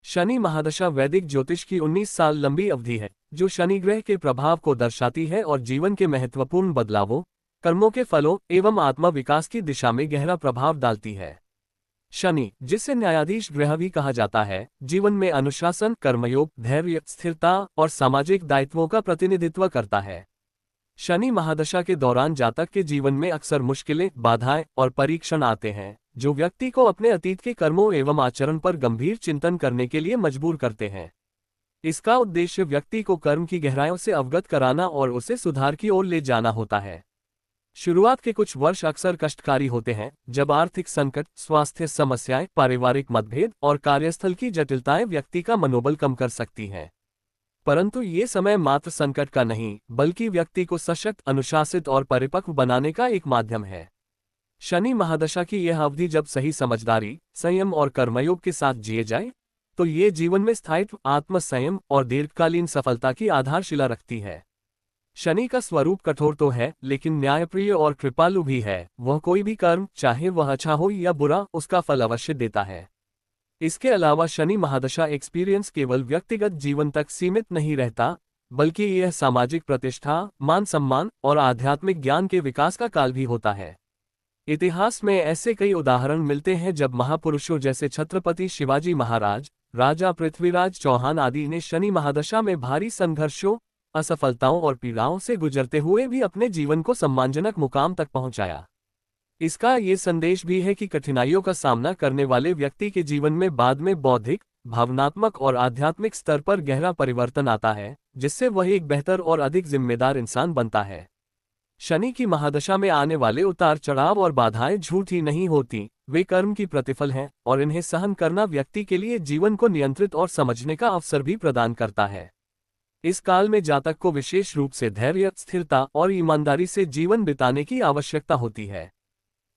शनि महादशा वैदिक ज्योतिष की 19 साल लंबी अवधि है, जो शनि ग्रह के प्रभाव को दर्शाती है और जीवन के महत्वपूर्ण बदलावों, कर्मों के फलों एवं आत्मा विकास की दिशा में गहरा प्रभाव डालती है। शनि, जिसे न्यायाधीश ग्रह भी कहा जाता है, जीवन में अनुशासन, कर्मयोग, धैर्य, स्थिरता और सामाजिक दायित्वों का प्रतिनिधित्व करता है। शनि महादशा के दौरान जातक के जीवन में अक्सर मुश्किलें, बाधाएं और परीक्षण आते हैं, जो व्यक्ति को अपने अतीत के कर्मों एवं आचरण पर गंभीर चिंतन करने के लिए मजबूर करते हैं। इसका उद्देश्य व्यक्ति को कर्म की गहराइयों से अवगत कराना और उसे सुधार की ओर ले जाना होता है। शुरुआत के कुछ वर्ष अक्सर कष्टकारी होते हैं, जब आर्थिक संकट, स्वास्थ्य समस्याएं, पारिवारिक मतभेद और कार्यस्थल की जटिलताएं व्यक्ति का मनोबल कम कर सकती हैं। परंतु ये समय मात्र संकट का नहीं, बल्कि व्यक्ति को सशक्त, अनुशासित और परिपक्व बनाने का एक माध्यम है। शनि महादशा की यह अवधि जब सही समझदारी, संयम और कर्मयोग के साथ जिए जाए, तो ये जीवन में स्थायित्व, आत्मसंयम और दीर्घकालीन सफलता की आधारशिला रखती है। शनि का स्वरूप कठोर तो है, लेकिन न्यायप्रिय और कृपालु भी है। वह कोई भी कर्म, चाहे वह अच्छा हो या बुरा, उसका फल अवश्य देता है। इसके अलावा शनि महादशा एक्सपीरियंस केवल व्यक्तिगत जीवन तक सीमित नहीं रहता, बल्कि यह सामाजिक प्रतिष्ठा, मान सम्मान और आध्यात्मिक ज्ञान के विकास का काल भी होता है। इतिहास में ऐसे कई उदाहरण मिलते हैं जब महापुरुषों जैसे छत्रपति शिवाजी महाराज, राजा पृथ्वीराज चौहान आदि ने शनि महादशा में भारी संघर्षों, असफलताओं और पीड़ाओं से गुजरते हुए भी अपने जीवन को सम्मानजनक मुकाम तक पहुंचाया। इसका ये संदेश भी है कि कठिनाइयों का सामना करने वाले व्यक्ति के जीवन में बाद में बौद्धिक, भावनात्मक और आध्यात्मिक स्तर पर गहरा परिवर्तन आता है, जिससे वह एक बेहतर और अधिक जिम्मेदार इंसान बनता है। शनि की महादशा में आने वाले उतार चढ़ाव और बाधाएं झूठी नहीं होती, वे कर्म की प्रतिफल हैं, और इन्हें सहन करना व्यक्ति के लिए जीवन को नियंत्रित और समझने का अवसर भी प्रदान करता है। इस काल में जातक को विशेष रूप से धैर्य, स्थिरता और ईमानदारी से जीवन बिताने की आवश्यकता होती है।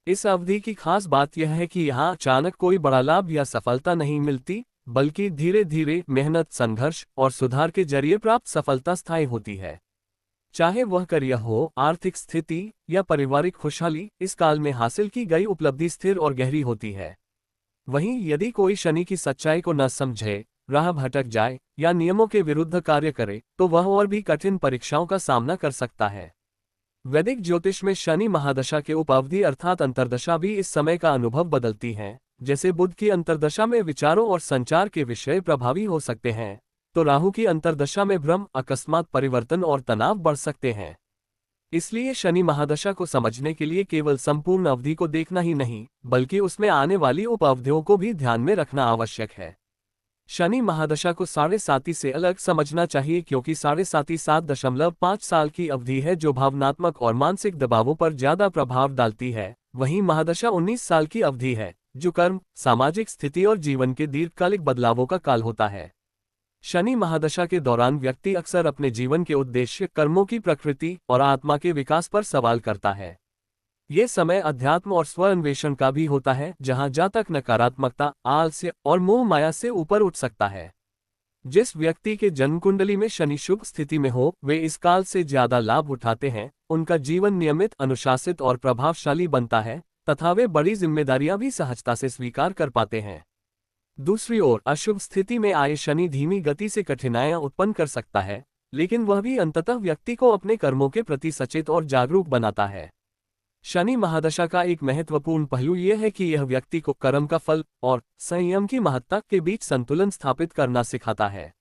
इस अवधि की खास बात यह है कि यहाँ अचानक कोई बड़ा लाभ या सफलता नहीं मिलती, बल्कि धीरे धीरे मेहनत, संघर्ष और सुधार के जरिए प्राप्त सफलता स्थायी होती है। चाहे वह करियर हो, आर्थिक स्थिति या पारिवारिक खुशहाली, इस काल में हासिल की गई उपलब्धि स्थिर और गहरी होती है। वहीं यदि कोई शनि की सच्चाई को न समझे, राह भटक जाए या नियमों के विरुद्ध कार्य करे, तो वह और भी कठिन परीक्षाओं का सामना कर सकता है। वैदिक ज्योतिष में शनि महादशा के उपअवधि अर्थात अंतर्दशा भी इस समय का अनुभव बदलती हैं। जैसे बुध की अंतर्दशा में विचारों और संचार के विषय प्रभावी हो सकते हैं, तो राहु की अंतर्दशा में भ्रम, अकस्मात परिवर्तन और तनाव बढ़ सकते हैं। इसलिए शनि महादशा को समझने के लिए केवल संपूर्ण अवधि को देखना ही नहीं, बल्कि उसमें आने वाली उपअवधियों को भी ध्यान में रखना आवश्यक है। शनि महादशा को 7.5 से अलग समझना चाहिए, क्योंकि 7.5 साल की अवधि है जो भावनात्मक और मानसिक दबावों पर ज्यादा प्रभाव डालती है। वहीं महादशा 19 साल की अवधि है, जो कर्म, सामाजिक स्थिति और जीवन के दीर्घकालिक बदलावों का काल होता है। शनि महादशा के दौरान व्यक्ति अक्सर अपने जीवन के उद्देश्य, कर्मों की प्रकृति और आत्मा के विकास पर सवाल करता है। ये समय अध्यात्म और स्व अन्वेषण का भी होता है, जहां जातक नकारात्मकता, आलस्य और मोह माया से ऊपर उठ सकता है। जिस व्यक्ति के जन्म कुंडली में शनि शुभ स्थिति में हो, वे इस काल से ज्यादा लाभ उठाते हैं। उनका जीवन नियमित, अनुशासित और प्रभावशाली बनता है, तथा वे बड़ी जिम्मेदारियां भी सहजता से स्वीकार कर पाते हैं। दूसरी ओर अशुभ स्थिति में आए शनि धीमी गति से कठिनाइयां उत्पन्न कर सकता है, लेकिन वह भी अंततः व्यक्ति को अपने कर्मों के प्रति सचेत और जागरूक बनाता है। शनि महादशा का एक महत्वपूर्ण पहलू यह है कि यह व्यक्ति को कर्म का फल और संयम की महत्ता के बीच संतुलन स्थापित करना सिखाता है।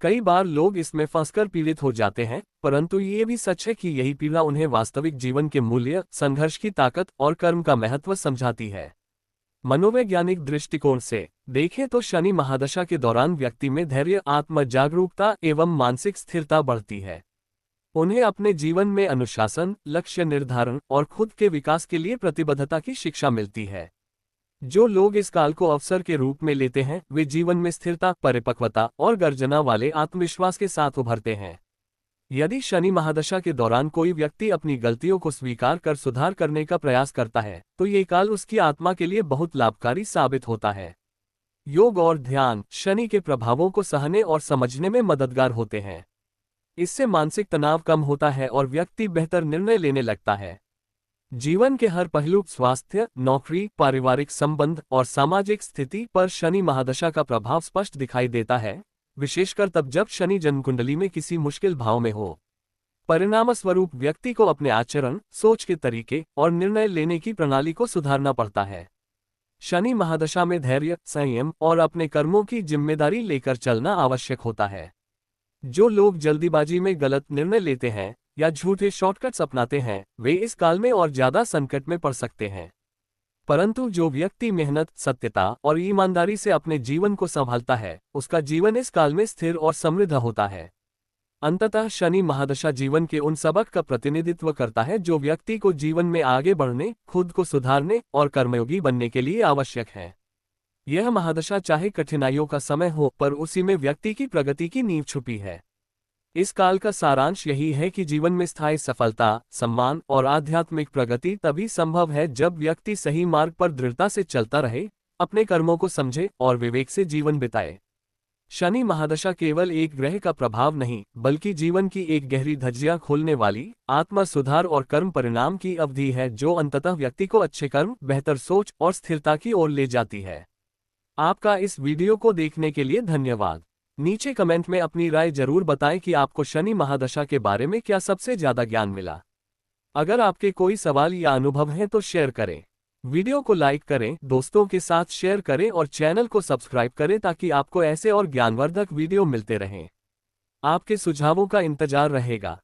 कई बार लोग इसमें फंसकर पीड़ित हो जाते हैं, परंतु ये भी सच है कि यही पीड़ा उन्हें वास्तविक जीवन के मूल्य, संघर्ष की ताकत और कर्म का महत्व समझाती है। मनोवैज्ञानिक दृष्टिकोण से देखें तो शनि महादशा के दौरान व्यक्ति में धैर्य, आत्म जागरूकता एवं मानसिक स्थिरता बढ़ती है। उन्हें अपने जीवन में अनुशासन, लक्ष्य निर्धारण और खुद के विकास के लिए प्रतिबद्धता की शिक्षा मिलती है। जो लोग इस काल को अवसर के रूप में लेते हैं, वे जीवन में स्थिरता, परिपक्वता और गर्जना वाले आत्मविश्वास के साथ उभरते हैं। यदि शनि महादशा के दौरान कोई व्यक्ति अपनी गलतियों को स्वीकार कर सुधार करने का प्रयास करता है, तो ये काल उसकी आत्मा के लिए बहुत लाभकारी साबित होता है। योग और ध्यान शनि के प्रभावों को सहने और समझने में मददगार होते हैं। इससे मानसिक तनाव कम होता है और व्यक्ति बेहतर निर्णय लेने लगता है। जीवन के हर पहलू, स्वास्थ्य, नौकरी, पारिवारिक संबंध और सामाजिक स्थिति पर शनि महादशा का प्रभाव स्पष्ट दिखाई देता है, विशेषकर तब जब शनि जन्मकुंडली में किसी मुश्किल भाव में हो। परिणामस्वरूप व्यक्ति को अपने आचरण, सोच के तरीके और निर्णय लेने की प्रणाली को सुधारना पड़ता है। शनि महादशा में धैर्य, संयम और अपने कर्मों की जिम्मेदारी लेकर चलना आवश्यक होता है। जो लोग जल्दीबाजी में गलत निर्णय लेते हैं या झूठे शॉर्टकट्स अपनाते हैं, वे इस काल में और ज्यादा संकट में पड़ सकते हैं। परंतु जो व्यक्ति मेहनत, सत्यता और ईमानदारी से अपने जीवन को संभालता है, उसका जीवन इस काल में स्थिर और समृद्ध होता है। अंततः शनि महादशा जीवन के उन सबक का प्रतिनिधित्व करता है जो व्यक्ति को जीवन में आगे बढ़ने, खुद को सुधारने और कर्मयोगी बनने के लिए आवश्यक है। यह महादशा चाहे कठिनाइयों का समय हो, पर उसी में व्यक्ति की प्रगति की नींव छुपी है। इस काल का सारांश यही है कि जीवन में स्थायी सफलता, सम्मान और आध्यात्मिक प्रगति तभी संभव है जब व्यक्ति सही मार्ग पर दृढ़ता से चलता रहे, अपने कर्मों को समझे और विवेक से जीवन बिताए। शनि महादशा केवल एक ग्रह का प्रभाव नहीं, बल्कि जीवन की एक गहरी धज्जियां खोलने वाली, आत्मा सुधार और कर्म परिणाम की अवधि है जो अंततः व्यक्ति को अच्छे कर्म, बेहतर सोच और स्थिरता की ओर ले जाती है। आपका इस वीडियो को देखने के लिए धन्यवाद। नीचे कमेंट में अपनी राय जरूर बताएं कि आपको शनि महादशा के बारे में क्या सबसे ज्यादा ज्ञान मिला। अगर आपके कोई सवाल या अनुभव हैं तो शेयर करें। वीडियो को लाइक करें, दोस्तों के साथ शेयर करें और चैनल को सब्सक्राइब करें ताकि आपको ऐसे और ज्ञानवर्धक वीडियो मिलते रहें। आपके सुझावों का इंतजार रहेगा।